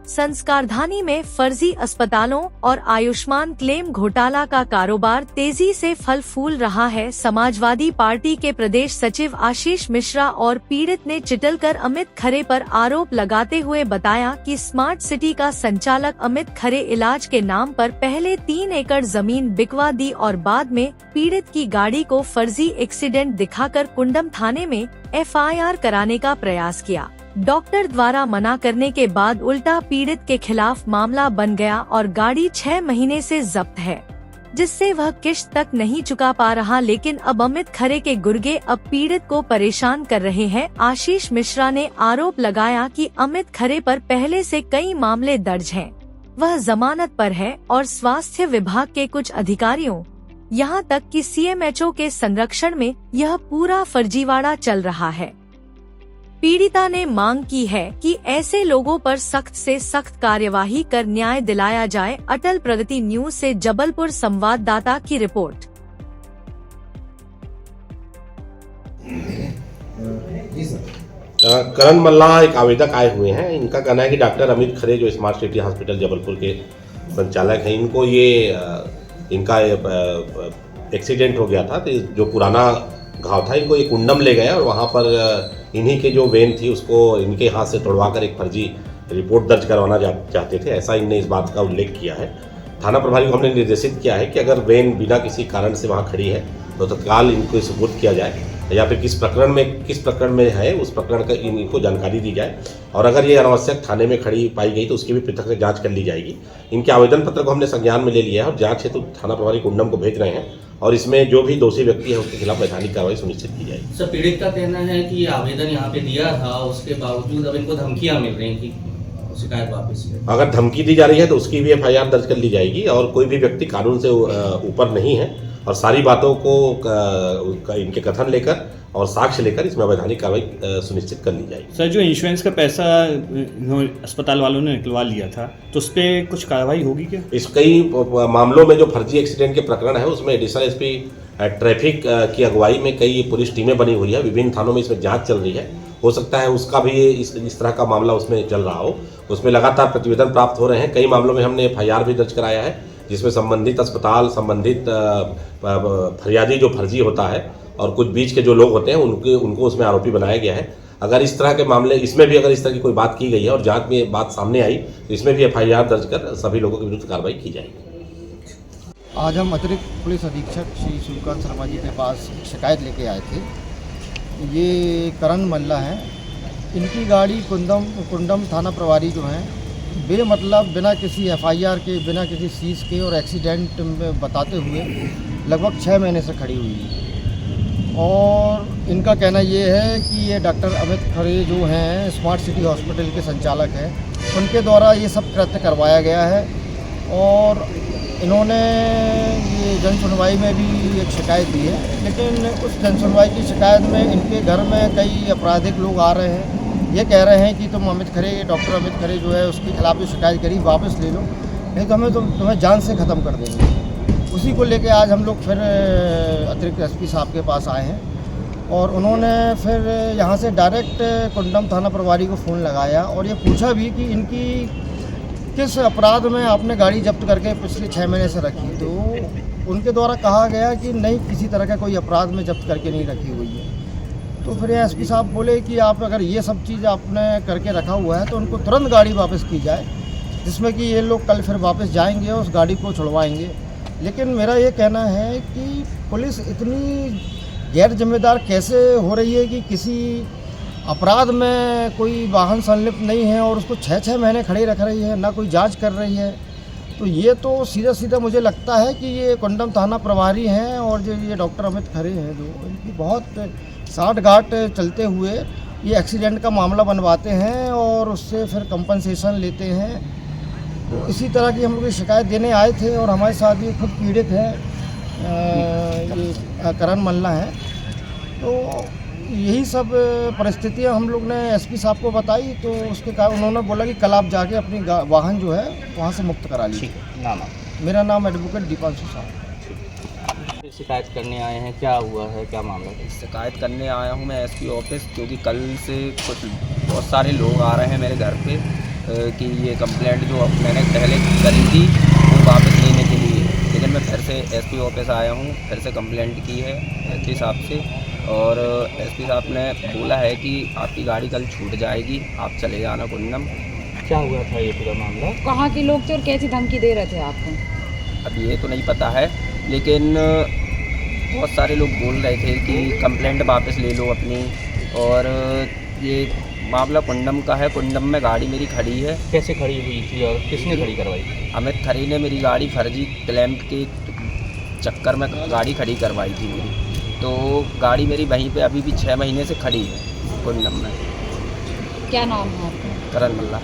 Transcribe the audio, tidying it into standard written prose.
संस्कारधानी में फर्जी अस्पतालों और आयुष्मान क्लेम घोटाला का कारोबार तेजी से फल फूल रहा है। समाजवादी पार्टी के प्रदेश सचिव आशीष मिश्रा और पीड़ित ने चिटलकर अमित खरे पर आरोप लगाते हुए बताया कि स्मार्ट सिटी का संचालक अमित खरे इलाज के नाम पर पहले 3 एकड़ जमीन बिकवा दी और बाद में पीड़ित की गाड़ी को फर्जी एक्सीडेंट दिखाकर कुंडम थाने में FIR कराने का प्रयास किया। डॉक्टर द्वारा मना करने के बाद उल्टा पीड़ित के खिलाफ मामला बन गया और गाड़ी 6 महीने से जब्त है, जिससे वह किश्त तक नहीं चुका पा रहा। लेकिन अब अमित खरे के गुर्गे अब पीड़ित को परेशान कर रहे हैं। आशीष मिश्रा ने आरोप लगाया कि अमित खरे पर पहले से कई मामले दर्ज हैं। वह जमानत पर है और स्वास्थ्य विभाग के कुछ अधिकारियों, यहाँ तक कि CMHO के संरक्षण में यह पूरा फर्जीवाड़ा चल रहा है। पीड़िता ने मांग की है कि ऐसे लोगों पर सख्त से सख्त कार्यवाही कर न्याय दिलाया जाए। अटल प्रगति न्यूज से जबलपुर संवाददाता की रिपोर्ट। करण मल्ला एक आवेदक आए हुए हैं। इनका कहना है कि डॉक्टर अमित खरे जो स्मार्ट सिटी हॉस्पिटल जबलपुर के संचालक हैं, इनको इनका एक्सीडेंट हो गया था। तो जो पुराना घाव था, इनको ये कुंडम ले गए और वहाँ पर इन्हीं के जो वेन थी उसको इनके हाथ से तोड़वाकर एक फर्जी रिपोर्ट दर्ज करवाना चाहते थे। ऐसा इनने इस बात का उल्लेख किया है। थाना प्रभारी को हमने निर्देशित किया है कि अगर वेन बिना किसी कारण से वहाँ खड़ी है तो तत्काल इनको सुपुर्द किया जाए, या फिर किस प्रकरण में है उस प्रकरण का इनको जानकारी दी जाए, और अगर ये अनावश्यक थाने में खड़ी पाई गई तो उसकी भी पृथक से जांच कर ली जाएगी। इनके आवेदन पत्र को हमने संज्ञान में ले लिया है और जांच हेतु थाना प्रभारी कुंडम को भेज रहे हैं और इसमें जो भी दोषी व्यक्ति है उसके खिलाफ वैधानिक कार्रवाई सुनिश्चित की जाएगी। सर, पीड़ित का कहना है कि ये आवेदन यहाँ पे दिया था, उसके बावजूद अब इनको धमकियाँ मिल रही हैं कि शिकायत वापस ले। अगर धमकी दी जा रही है तो उसकी भी FIR दर्ज कर ली जाएगी और कोई भी व्यक्ति कानून से ऊपर नहीं है और सारी बातों को इनके कथन लेकर और साक्ष्य लेकर इसमें वैधानिक कार्रवाई सुनिश्चित कर ली जाएगी। सर, जो इंश्योरेंस का पैसा अस्पताल वालों ने निकलवा लिया था तो उस पर कुछ कार्रवाई होगी क्या? इस कई मामलों में जो फर्जी एक्सीडेंट के प्रकरण है उसमें एडिशनल SP ट्रैफिक की अगुवाई में कई पुलिस टीमें बनी हुई है। विभिन्न थानों में इसमें जांच चल रही है। हो सकता है उसका भी इस तरह का मामला उसमें चल रहा हो। उसमें लगातार प्रतिवेदन प्राप्त हो रहे हैं। कई मामलों में हमने FIR भी दर्ज कराया है, जिसमें संबंधित अस्पताल, संबंधित फरियादी जो फर्जी होता है और कुछ बीच के जो लोग होते हैं उनको उसमें आरोपी बनाया गया है। अगर इस तरह के मामले इसमें भी अगर इस तरह की कोई बात की गई है और जांच में बात सामने आई तो इसमें भी FIR दर्ज कर सभी लोगों के विरुद्ध कार्रवाई की जाएगी। आज हम अतिरिक्त पुलिस अधीक्षक श्री सूर्यकांत शर्मा जी के पास शिकायत लेके आए थे। ये करण मल्ला है। इनकी गाड़ी कुंडम थाना प्रभारी जो हैं बेमतलब बिना किसी FIR के, बिना किसी सीज के और एक्सीडेंट में बताते हुए लगभग 6 महीने से खड़ी हुई है। और इनका कहना ये है कि ये डॉक्टर अमित खरे जो हैं स्मार्ट सिटी हॉस्पिटल के संचालक हैं, उनके द्वारा ये सब कृत्य करवाया गया है। और इन्होंने ये जन सुनवाई में भी एक शिकायत दी है, लेकिन उस जन सुनवाई की शिकायत में इनके घर में कई आपराधिक लोग आ रहे हैं। ये कह रहे हैं कि तुम डॉक्टर अमित खरे जो है उसके खिलाफ जो शिकायत करी वापस ले लो, नहीं तो तुम्हें जान से ख़त्म कर देंगे। उसी को लेके आज हम लोग फिर अतिरिक्त SP साहब के पास आए हैं और उन्होंने फिर यहाँ से डायरेक्ट कुंडम थाना प्रभारी को फ़ोन लगाया और ये पूछा भी कि इनकी किस अपराध में आपने गाड़ी जब्त करके पिछले 6 महीने से रखी। तो उनके द्वारा कहा गया कि नहीं, किसी तरह का कोई अपराध में जब्त करके नहीं रखी हुई है। तो फिर SP साहब बोले कि आप अगर ये सब चीज़ आपने करके रखा हुआ है तो उनको तुरंत गाड़ी वापस की जाए, जिसमें कि ये लोग कल फिर वापस जाएंगे और उस गाड़ी को छुड़वाएंगे। लेकिन मेरा ये कहना है कि पुलिस इतनी गैर जिम्मेदार कैसे हो रही है कि किसी अपराध में कोई वाहन संलिप्त नहीं है और उसको 6-6 महीने खड़े रख रही है, ना कोई जांच कर रही है। तो ये तो सीधा मुझे लगता है कि ये कुंडम थाना प्रभारी हैं और जो ये डॉक्टर अमित खरे हैं, जो इनकी बहुत साठ-गांठ चलते हुए ये एक्सीडेंट का मामला बनवाते हैं और उससे फिर कंपनसेशन लेते हैं। तो इसी तरह की हम लोग शिकायत देने आए थे और हमारे साथ ये खुद पीड़ित है, ये करण मल्ला है। तो यही सब परिस्थितियां हम लोग ने SP साहब को बताई, तो उसके कारण उन्होंने बोला कि कल आप जाके अपनी वाहन जो है वहाँ से मुक्त करा लीजिए। मेरा नाम एडवोकेट दीपांशु साहब। शिकायत करने आए हैं, क्या हुआ है, क्या मामला है? शिकायत करने आया हूँ मैं SP ऑफिस, क्योंकि कल से कुछ बहुत सारे लोग आ रहे हैं मेरे घर पे कि ये कंप्लेंट जो मैंने पहले करी थी वो वापस लेने के लिए, लेकिन मैं फिर से एसपी ऑफिस आया हूँ, फिर से कंप्लेंट की है एसपी साहब से, और एसपी साहब ने बोला है कि आपकी गाड़ी कल छूट जाएगी, आप चले जाना कुंडम। क्या हुआ था ये पूरा मामला? कहाँ के लोग थे और कैसी धमकी दे रहे थे आपको? अब ये तो नहीं पता है, लेकिन बहुत सारे लोग बोल रहे थे कि कंप्लेंट वापस ले लो अपनी, और ये मामला कुंडम का है, कुंडम में गाड़ी मेरी खड़ी है। कैसे खड़ी हुई थी और किसने खड़ी करवाई थी? अमित खरे ने मेरी गाड़ी फर्जी क्लेम के चक्कर में गाड़ी खड़ी करवाई थी मेरी, तो गाड़ी मेरी वहीं पे अभी भी 6 महीने से खड़ी है कुंडम में। क्या नाम है आपका? करण मल्ला।